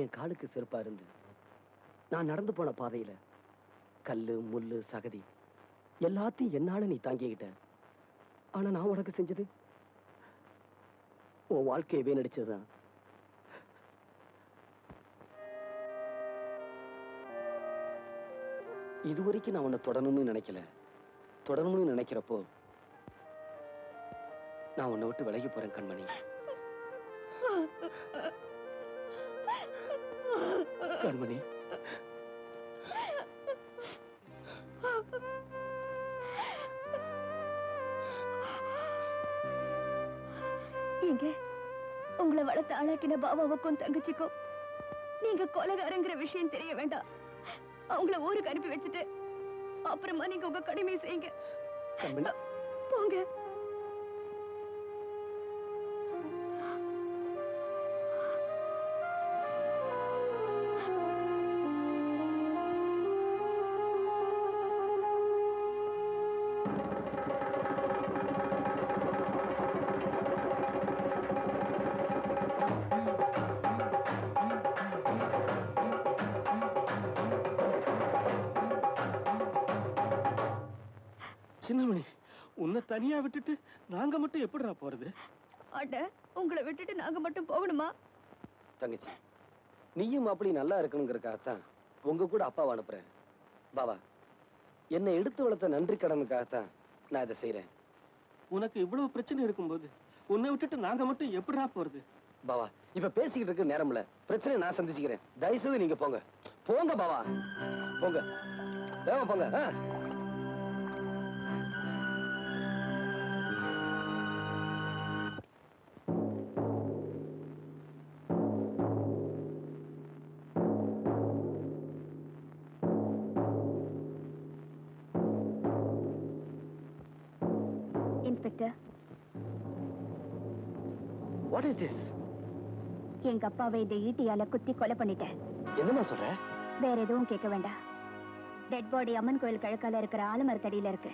என் காலுக்கு செருப்பா இருந்து நான் நடந்து போன பாதையில கல்லு முள்ளு சகதி எல்லாத்தையும் என்னால நீ தாங்கிக்கிட்ட. ஆனா நான் உனக்கு செஞ்சது உன் வாழ்க்கையை வீணடிச்சதுதான். இதுவரைக்கும் நான் உன்னை தொடரணும்னு நினைக்கல. தொடரணும்னு நினைக்கிறப்போ நான் உன்னை விட்டு விலகி போறேன் கண்மணி. கண்மணி, நீங்க உங்களை வளர்த்து ஆளாக்கின பாபாவுக்கும் தங்கச்சிக்கும் நீங்க கொலைகாரங்கிற விஷயம் தெரிய வேண்டாம். அவங்கள ஊருக்கு அனுப்பி வச்சுட்டு அப்புறமா நீங்க உங்க கடமையை செய்யுங்க. போங்க. சின்னமணி, உன்னை தனியா விட்டுட்டு நாங்க மட்டும் எப்படிடா போறது? அட, உங்களை விட்டுட்டு நாங்க மட்டும் போகணுமா? தங்கச்சி, நீயும் அப்படி நல்லா இருக்கணுங்கிறதுக்காகத்தான் உங்க கூட அப்பாவை அனுப்புறேன். பாபா, என்னை எடுத்து வளர்த்த நன்றி கடனுக்காகத்தான் நான் இதை செய்யறேன். உனக்கு இவ்வளவு பிரச்சனை இருக்கும்போது உன்னை விட்டுட்டு நாங்க மட்டும் எப்படிடா போறது? பாபா, இப்ப பேசிக்கிட்டு இருக்க நேரம் இல்ல. பிரச்சனையை நான் சந்திச்சுக்கிறேன். தயவுசெய்து நீங்க போங்க. போங்க பாபா, போங்க. வேகமா போங்க. Inspector, what is this? எங்க அப்பாவை இந்த ஈட்டியால குத்தி கொலை பண்ணிட்டேன். என்னமா சொல்ற? வேற எதுவும் கேட்க வேண்டாம். டெட் பாடி அம்மன் கோயில் கிழக்கால இருக்கிற ஆலமரத்தடியில இருக்கு.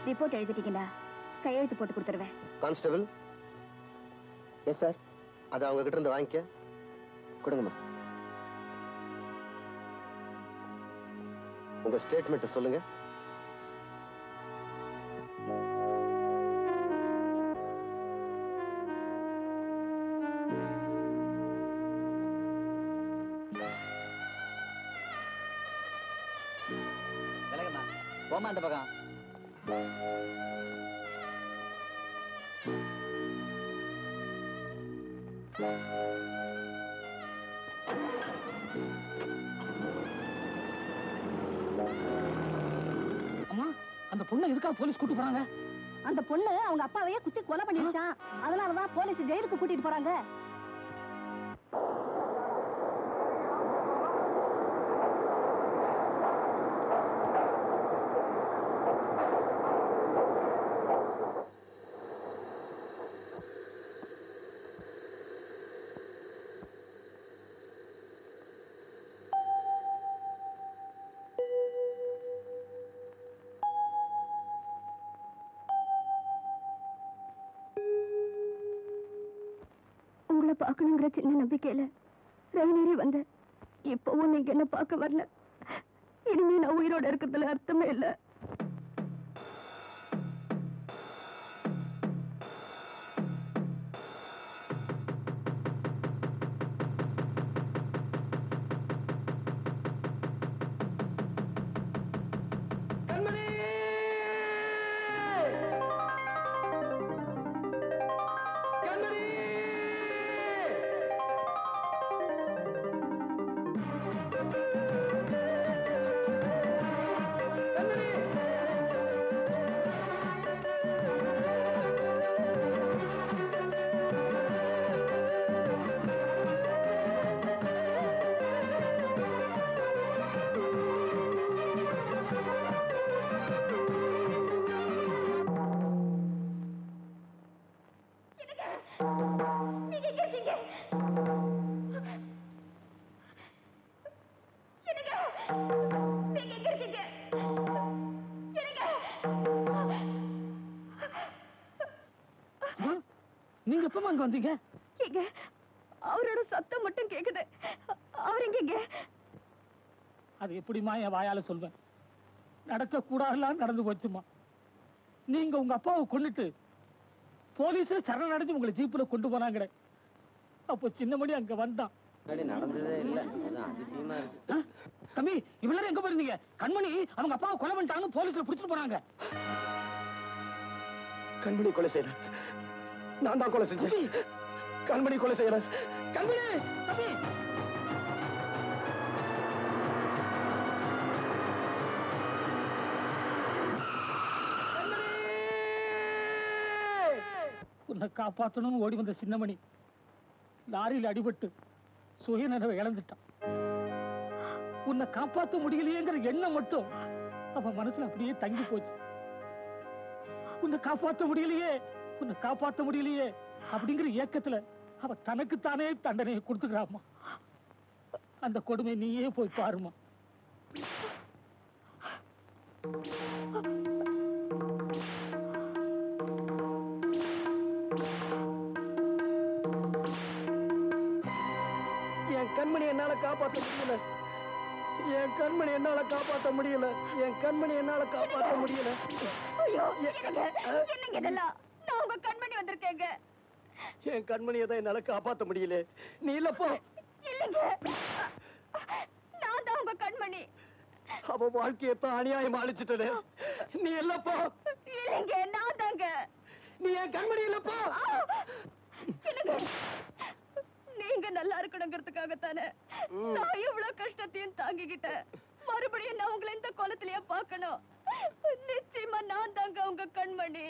ரிப்போர்ட் எழுதிட்டீங்கன்னா கையெழுத்து போட்டு கொடுத்துருவேன். கான்ஸ்டபிள். Yes sir. அதை அவங்க கிட்ட இருந்து வாங்கிக்க. கொடுங்கம்மா. உங்க ஸ்டேட்மெண்ட் சொல்லுங்க. போமா அந்த பக்கம். அம்மா, அந்த பொண்ணு எதுக்கா போலீஸ் கூட்டு போறாங்க? அந்த பொண்ணு அவங்க அப்பாவையே குத்தி கொலை பண்ணிடுச்சான். அதனாலதான் போலீஸ் ஜெயிலுக்கு கூட்டிட்டு போறாங்க. உங்களை பார்க்கணுங்கிற சின்ன நம்பிக்கையில ரயிலேறி வந்த. இப்பவும் நீங்க என்ன பார்க்க வரல. இனிமே நான் உயிரோட இருக்கிறதுல அர்த்தமே இல்லை. நீங்க எப்பமா அங்க வந்தீங்க? அவரோட சத்தம் மட்டும் கேக்குது. அவர் எங்க? அது எப்படிமா என் வாயால சொல்வேன்? நடக்க கூடாதெல்லாம் நடந்து போச்சுமா. நீங்க உங்க அப்பாவை கொன்னுட்டு போலீஸே சரணடைஞ்சு உங்களை ஜீப்புல கொண்டு போனாங்க. அப்போ சின்னமணி அங்க வந்தான். நடந்ததே இல்ல, அதிசயமா இருக்கு. தம்பி, இவ்வளவு எங்க போயிருந்தீங்க? கண்மணி அவங்க அப்பாவை கொலை பண்ணிட்டாங்கன்னு போலீஸ்ல பிடிச்சிட்டு போனாங்க. கண்மணி கொலை செய்யல, நான் தான் கொலை செஞ்சேன். கண்மணி கொலை செய்யல. கண்மணி, தம்பி. உன்னை காப்பாற்றணும்னு ஓடி வந்த சின்னமணி லாரியில் அடிபட்டு சுயநினைவை இழந்துட்டான். உன்னை காப்பாற்ற முடியலையேங்கிற எண்ணம் மட்டும் அவன் மனசுல அப்படியே தங்கி போச்சு. உன்னை காப்பாற்ற முடியலையே, உன்னை காப்பாற்ற முடியலையே அப்படிங்கிற ஏக்கத்துல அவ தனக்குத்தானே தண்டனையை கொடுத்துக்கிறாமா. அந்த கொடுமை நீயே போய் பாருமா. என் கண்மணி என்னால காப்பாற்ற முடியல. என் கண்மணி என்னால காப்பாற்ற முடியல. என் கண்மணி என்னால காப்பாற்ற முடியல. ஐயோ, என்னங்க இதெல்லாம்? நான் உங்க கண்மணி வந்திருக்கேங்க. என் கண்மணியை தான் என்னால காப்பாற்ற முடியல. நீ இல்லப்போ. இல்லைங்க, நான் தான் உங்க கண்மணி. அவ வாழ்க்கையத்தான் அநியாயம் அழிச்சிட்டே. நீ இல்லப்போ. இல்லைங்க, நான் தாங்க. நீ என் கண்மணி இல்லப்போ. என்னங்க, நீங்க நல்லா இருக்கணுங்கிறதுக்காகத்தானே நான் இவ்வளவு கஷ்டத்தையும் தாங்கிக்கிட்டேன். மறுபடியும் நான் உங்களை இந்த கோலத்திலேயே பார்க்கணும். நிச்சயமா நான் தாங்க உங்க கண்மணி.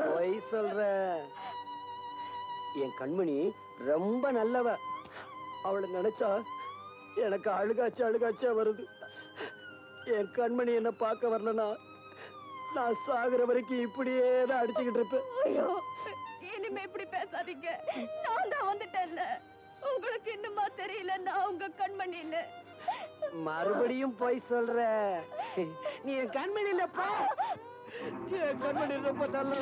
பொய் சொல்ற. என் கண்மணி ரொம்ப நல்லவ. அவளை நினைச்சா எனக்கு அழுகாச்சா வருது. என் கண்மணி என்ன பார்க்க வரலனா நான் சாகுற வரைக்கும் இப்படியே தான் அடிச்சுக்கிட்டு இருப்பேன். ஐயோ, இனிமே இப்படி பேசாதீங்க. நான் தான் வந்துட்டேன்ல. உங்களுக்கு இன்னுமா தெரியல நான் உங்க கண்மணின்னு? மறுபடியும் போய் சொல்ற. நீ என் கண்மணி இல்லப்பா. என் கண்மணி ரொம்ப நல்ல.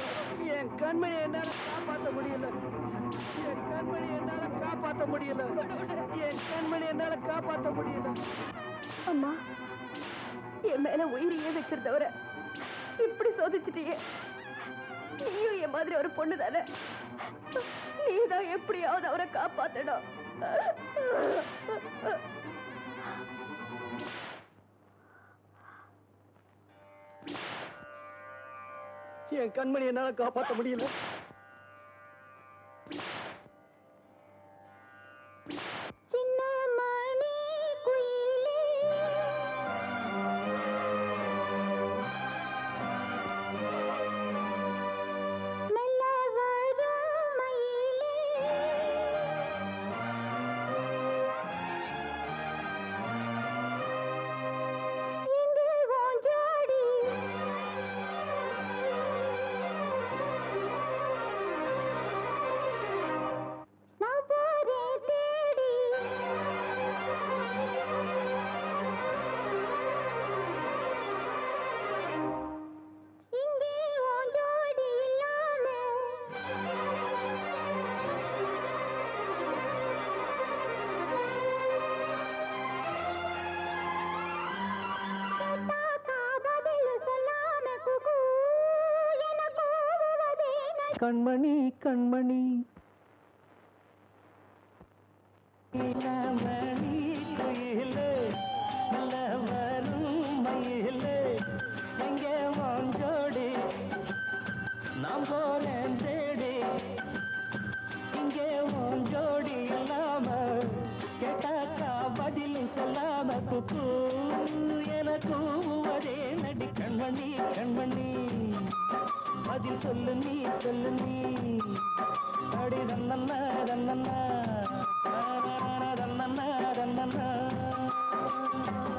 என் கண்மணி என்னால காப்பாற்ற முடியல. என் கண்மணி என்னால காப்பாற்ற முடியல. என் கண்மணி என்னால காப்பாற்ற முடியல. அம்மா, என் மேல உயிரையே வச்சிருந்தவர இப்படி சோதிச்சிட்டியே. நீயும் என் மாதிரி ஒரு பொண்ணு தானே. நீதான் எப்படியாவது அவரை காப்பாத்தணும். என் கண்மணி என்னால காப்பாற்ற முடியல. கண்மணி கண்மணி குயிலே நல்ல வரும் மயிலே எங்கே வாஞ்சோடி நாம் போனேன் தேடி இங்கே வாஞ்சோடி இல்லாம கேட்டாக்கா பதில் சொல்லாம குக்கு எனக்கு ஒரே நடி கண்மணி கண்மணி பதில் சொல்லு நீ அடி ரன்னண்ணா ரன்னண்ணா ரன்னண்ணா ரன்னண்ணா